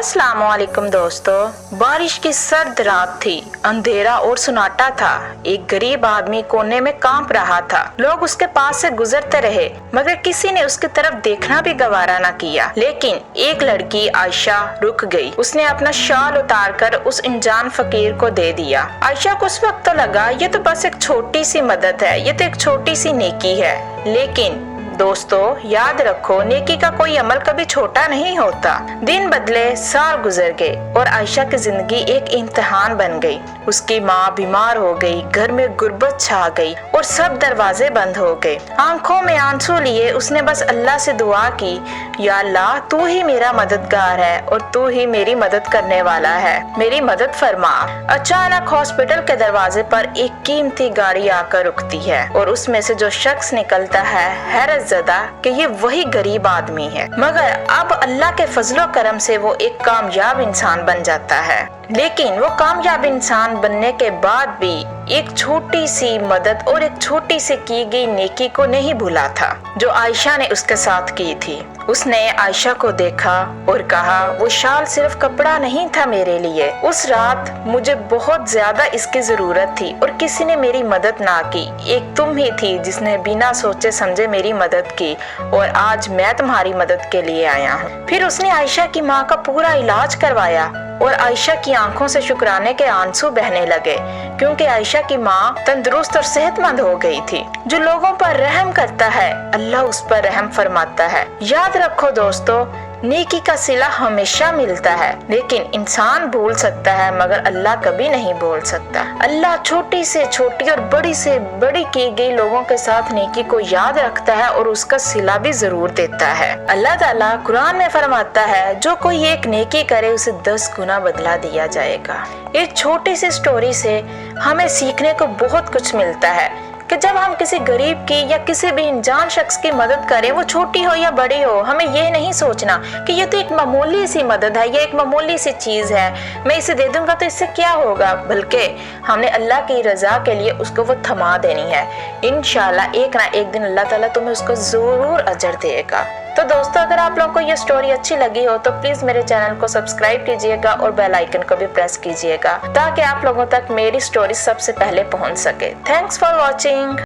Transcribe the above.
अस्सलामुअलैकुम दोस्तों, बारिश की सर्द रात थी। अंधेरा और सुनाटा था। एक गरीब आदमी कोने में कांप रहा था। लोग उसके पास से गुजरते रहे मगर किसी ने उसकी तरफ देखना भी गवारा न किया। लेकिन एक लड़की आयशा रुक गई। उसने अपना शाल उतारकर उस अनजान फकीर को दे दिया। आयशा को उस वक्त तो लगा ये तो बस एक छोटी सी मदद है, ये तो एक छोटी सी नेकी है। लेकिन दोस्तों याद रखो, नेकी का कोई अमल कभी छोटा नहीं होता। दिन बदले, साल गुजर गए और आयशा की जिंदगी एक इम्तिहान बन गई। उसकी माँ बीमार हो गई, घर में गुर्बत छा गई और सब दरवाजे बंद हो गए। आंखों में आंसू लिए उसने बस अल्लाह से दुआ की, या अल्लाह तू ही मेरा मददगार है और तू ही मेरी मदद करने वाला है, मेरी मदद फरमा। अचानक हॉस्पिटल के दरवाजे पर एक कीमती गाड़ी आकर रुकती है और उसमें से जो शख्स निकलता है हैरत ज़दा कि ये वही गरीब आदमी है। मगर अब अल्लाह के फजलो करम से वो एक कामयाब इंसान बन जाता है। लेकिन वो कामयाब इंसान बनने के बाद भी एक छोटी सी मदद और एक छोटी सी की गई नेकी को नहीं भूला था जो आयशा ने उसके साथ की थी। उसने आयशा को देखा और कहा, वो शाल सिर्फ कपड़ा नहीं था मेरे लिए। उस रात मुझे बहुत ज्यादा इसकी जरूरत थी और किसी ने मेरी मदद ना की। एक तुम ही थी जिसने बिना सोचे समझे मेरी मदद की और आज मैं तुम्हारी मदद के लिए आया हूँ। फिर उसने आयशा की माँ का पूरा इलाज करवाया और आयशा की आंखों से शुक्राने के आंसू बहने लगे क्योंकि आयशा की माँ तंदुरुस्त और सेहतमंद हो गई थी। जो लोगों पर रहम करता है अल्लाह उस पर रहम फरमाता है। याद रखो दोस्तों, नेकी का सिला हमेशा मिलता है, लेकिन इंसान भूल सकता है मगर अल्लाह कभी नहीं भूल सकता। अल्लाह छोटी से छोटी और बड़ी से बड़ी की गई लोगों के साथ नेकी को याद रखता है और उसका सिला भी जरूर देता है। अल्लाह ताला कुरान में फरमाता है, जो कोई एक नेकी करे उसे 10 गुना बदला दिया जाएगा। एक छोटी सी स्टोरी से हमें सीखने को बहुत कुछ मिलता है कि जब हम किसी गरीब की या किसी भी अनजान शख्स की मदद करें, वो छोटी हो या बड़ी हो, हमें ये नहीं सोचना कि ये तो एक मामूली सी मदद है, ये एक मामूली सी चीज है, मैं इसे दे दूंगा तो इससे क्या होगा। बल्कि हमने अल्लाह की रजा के लिए उसको वो थमा देनी है। इंशाल्लाह एक ना एक दिन अल्लाह ताला तुम्हें उसको जरूर अजर देगा। तो दोस्तों, अगर आप लोगों को ये स्टोरी अच्छी लगी हो तो प्लीज मेरे चैनल को सब्सक्राइब कीजिएगा और बेल आइकन को भी प्रेस कीजिएगा ताकि आप लोगों तक मेरी स्टोरी सबसे पहले पहुंच सके। Thanks for watching.